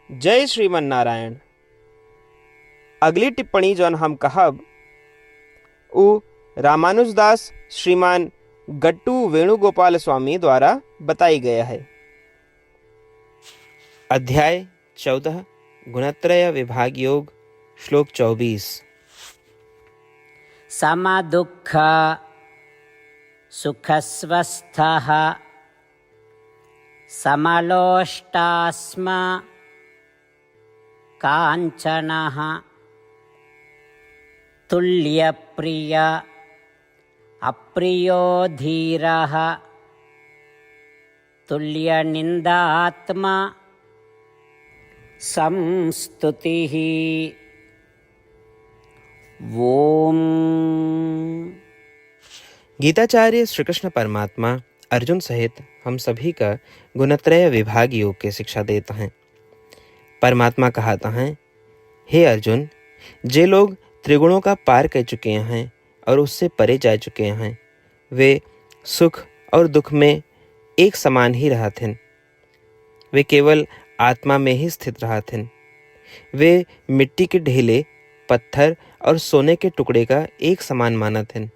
जय श्रीमन नारायण। अगली टिप्पणी जौन हम कहब उ रामानुजदास श्रीमान गट्टू वेणुगोपाल स्वामी द्वारा बताई गया है। अध्याय 14 गुणत्रय विभाग योग श्लोक 24। समदुःख सुखस्वस्थः समलोष्टास्म काञ्चनः तुल्यप्रिय अप्रियो धीरः तुल्यनिन्दात्मा संस्तुतिः। ओम। गीताचार्य श्री कृष्ण परमात्मा अर्जुन सहित हम सभी का गुणत्रय विभाग योग की शिक्षा देता है। परमात्मा कहता है, हे अर्जुन, जे लोग त्रिगुणों का पार कर चुके हैं और उससे परे जा चुके हैं, वे सुख और दुख में एक समान ही रहते हैं। वे केवल आत्मा में ही स्थित रहते हैं। वे मिट्टी के ढेले, पत्थर और सोने के टुकड़े का एक समान मानत हैं।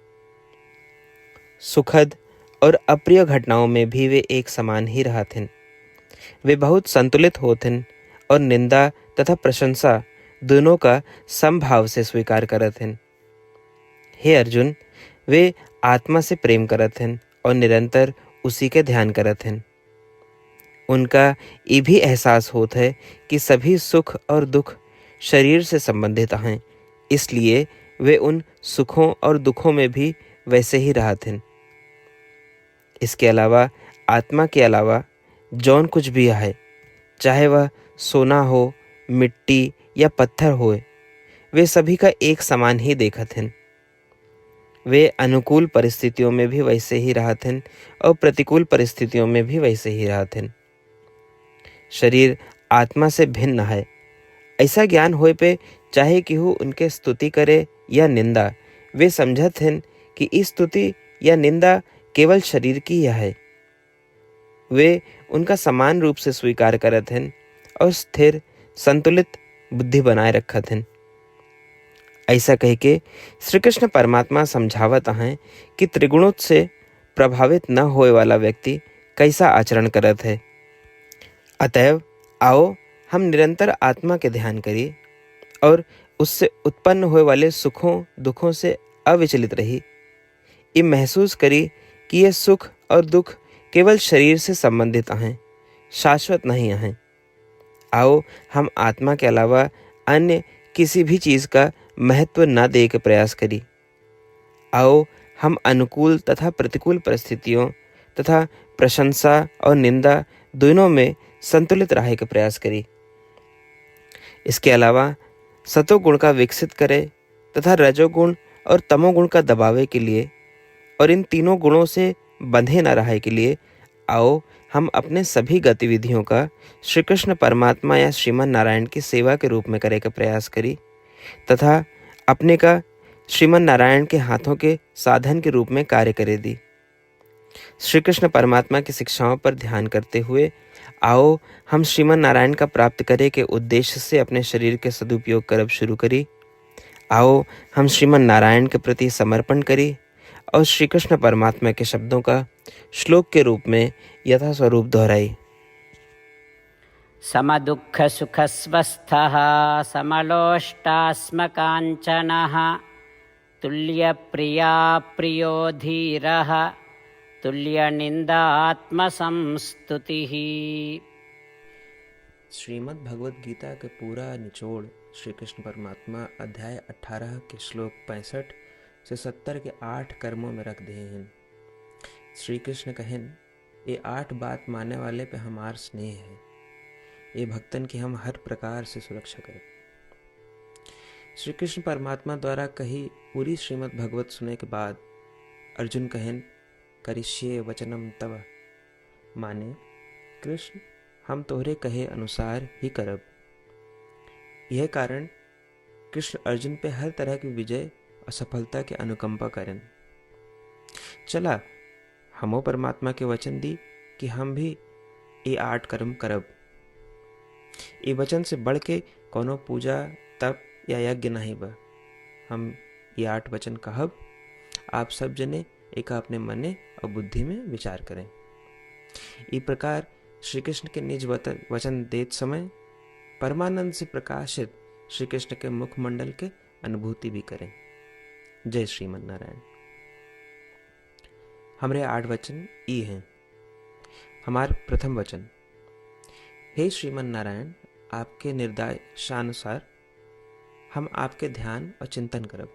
सुखद और अप्रिय घटनाओं में भी वे एक समान ही रहते हैं। वे बहुत संतुलित होते हैं और निंदा तथा प्रशंसा दोनों का समभाव से स्वीकार करते हैं। हे अर्जुन, वे आत्मा से प्रेम करते हैं और निरंतर उसी के ध्यान करते हैं। उनका ये भी एहसास होता है कि सभी सुख और दुख शरीर से संबंधित हैं, इसलिए वे उन सुखों और दुखों में भी वैसे ही रहते हैं। इसके अलावा आत्मा के अलावा जौन कुछ भी है, चाहे वह सोना हो, मिट्टी या पत्थर हो, वे सभी का एक समान ही देखते हैं। वे अनुकूल परिस्थितियों में भी वैसे ही रहते हैं और प्रतिकूल परिस्थितियों में भी वैसे ही रहते हैं। शरीर आत्मा से भिन्न है, ऐसा ज्ञान होए पे चाहे केहू उनके स्तुति करे या निंदा, वे समझत हैं कि इस स्तुति या निंदा केवल शरीर की है। वे उनका समान रूप से स्वीकार करत हैं और स्थिर संतुलित बुद्धि बनाए रखत हैं। ऐसा कह के श्री कृष्ण परमात्मा समझावत हैं कि त्रिगुणों से प्रभावित न होए वाला व्यक्ति कैसा आचरण करत है। अतएव आओ हम निरंतर आत्मा के ध्यान करिए और उससे उत्पन्न होए वाले सुखों दुखों से अविचलित रही। ये महसूस करी कि ये सुख और दुख केवल शरीर से संबंधित हैं, शाश्वत नहीं हैं। आओ हम आत्मा के अलावा अन्य किसी भी चीज़ का महत्व न दे के प्रयास करी। आओ हम अनुकूल तथा प्रतिकूल परिस्थितियों तथा प्रशंसा और निंदा दोनों में संतुलित रहने का प्रयास करी। इसके अलावा सतोगुण का विकसित करे तथा रजोगुण और तमोगुण का दबावे के लिए और इन तीनों गुणों से बंधे न रहे के लिए आओ हम अपने सभी गतिविधियों का श्री कृष्ण परमात्मा या श्रीमन नारायण की सेवा के रूप में करे का प्रयास करी तथा अपने का श्रीमन नारायण के हाथों के साधन के रूप में कार्य करे दी। श्री कृष्ण परमात्मा की शिक्षाओं पर ध्यान करते हुए आओ हम श्रीमन नारायण का प्राप्त करे के उद्देश्य से अपने शरीर के सदुपयोग करब शुरू करी। आओ हम श्रीमन नारायण के प्रति समर्पण करी और श्री कृष्ण परमात्मा के शब्दों का श्लोक के रूप में यथास्वरूप दोहराई। समदुःख सुखस्वस्थः समलोष्टास्म काञ्चनः तुल्यप्रिया प्रियो धीरः तुल्यनिन्दात्मा संस्तुतिः। श्रीमद् भगवद गीता के पूरा निचोड़ श्री कृष्ण परमात्मा अध्याय 18 के श्लोक 65 से 70 के 8 कर्मों में रख दिए हैं। श्री कृष्ण कहें, ये 8 बात मानने वाले पे हमार स्नेह है, ये भक्तन की हम हर प्रकार से सुरक्षा करें। श्री कृष्ण परमात्मा द्वारा कही पूरी श्रीमद् भगवत सुनने के बाद अर्जुन कहें, करिष्ये वचनम तव, माने कृष्ण हम तोहरे कहे अनुसार ही करब। यह कारण कृष्ण अर्जुन पे हर तरह की विजय और सफलता के अनुकंपा करें। चला हमो परमात्मा के वचन दी कि हम भी ये 8 कर्म करब। ई वचन से बढ़ के कोनो पूजा तप या यज्ञ नहीं बा। हम ये 8 वचन कहब, आप सब जने एक अपने मने और बुद्धि में विचार करें। ई प्रकार श्री कृष्ण के निज वचन देत समय परमानंद से प्रकाशित श्री कृष्ण के मुखमंडल के अनुभूति भी करें। जय श्रीमन नारायण। हमारे 8 वचन ई हैं। हमार प्रथम वचन, हे श्रीमन नारायण, आपके निर्देशानुसार हम आपके ध्यान और चिंतन करब।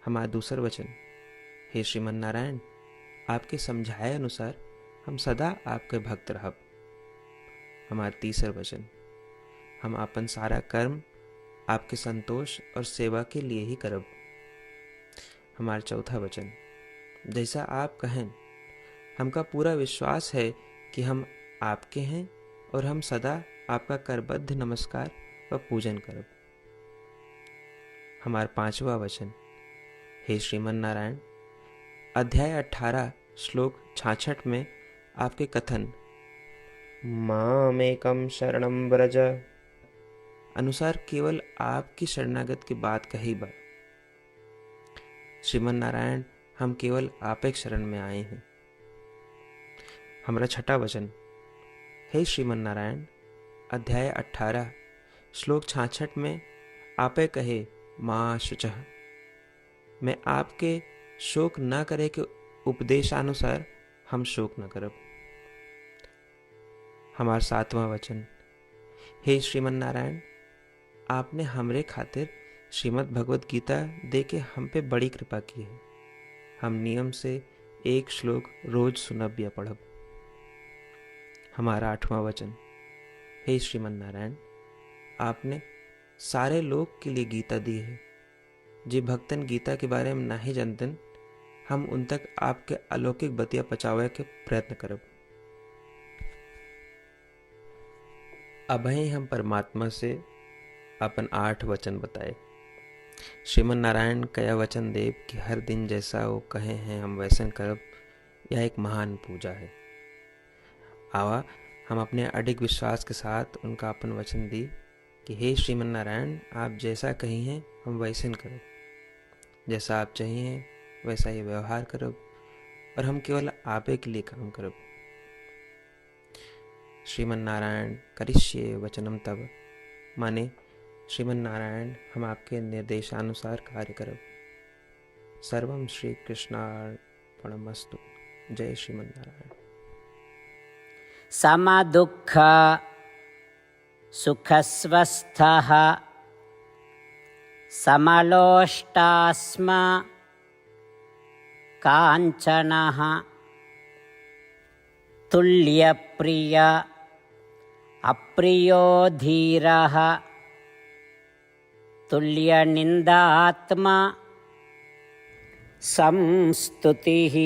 हमारा दूसर वचन, हे श्रीमन नारायण, आपके समझाए अनुसार हम सदा आपके भक्त रहब। हमारा तीसर वचन, हम अपन सारा कर्म आपके संतोष और सेवा के लिए ही करब। हमारा चौथा वचन, जैसा आप कहें, हमका पूरा विश्वास है कि हम आपके हैं और हम सदा आपका करबद्ध नमस्कार व पूजन करब। हमारा 5वां वचन, हे श्रीमन नारायण, अध्याय 18 श्लोक 66 में आपके कथन मामेकम शरणम व्रज अनुसार केवल आपकी शरणागत की बात कही बा। श्रीमन नारायण, हम केवल आप एक शरण में आए हैं। हमारा 6वां वचन, हे श्रीमन नारायण, अध्याय 18 श्लोक 66 में आपे कहे माँ शुचः, मैं आपके शोक न करे के उपदेशानुसार हम शोक न करब। हमारा 7वां वचन, हे श्रीमन नारायण, आपने हमरे खातिर श्रीमद् भगवत गीता दे के हम पे बड़ी कृपा की है। हम नियम से एक श्लोक रोज सुनब या पढ़ब। हमारा 8वां वचन, हे श्रीमन नारायण, आपने सारे लोग के लिए गीता दी है। जे भक्तन गीता के बारे में नहीं जानतन, हम उन तक आपके अलौकिक बतिया पहुंचावे के प्रयत्न करब। अभय हम परमात्मा से अपन 8 वचन बताए। श्रीमन नारायण कया वचन देव कि हर दिन जैसा वो कहे हैं हम वैसन करब, यह एक महान पूजा है। आवा हम अपने अडिग विश्वास के साथ उनका अपन वचन दी कि हे श्रीमन नारायण, आप जैसा कही हैं हम वैसन करब, जैसा आप चाहिए वैसा ही व्यवहार करब और हम केवल आपे के लिए काम करब। श्रीमन नारायण करिष्ये वचनम तब, माने श्रीमन नारायण हम आपके निर्देशानुसार कार्य करब। सर्वम श्री कृष्णार्पणमस्तु। जय श्रीमन नारायण। समदुःख सुखस्वस्थः समलोष्टास्म काञ्चनः तुल्यप्रिय अप्रियो धीरः तुल्यनिन्दात्मा संस्तुतिः।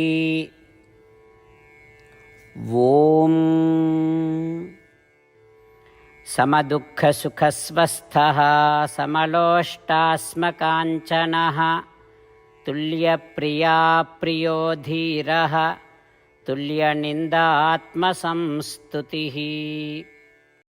ॐ समदुःखसुखस्वस्थः समलोष्टास्मकाञ्चनः तुल्यप्रियाप्रियो धीरः तुल्यनिन्दात्मसंस्तुतिः।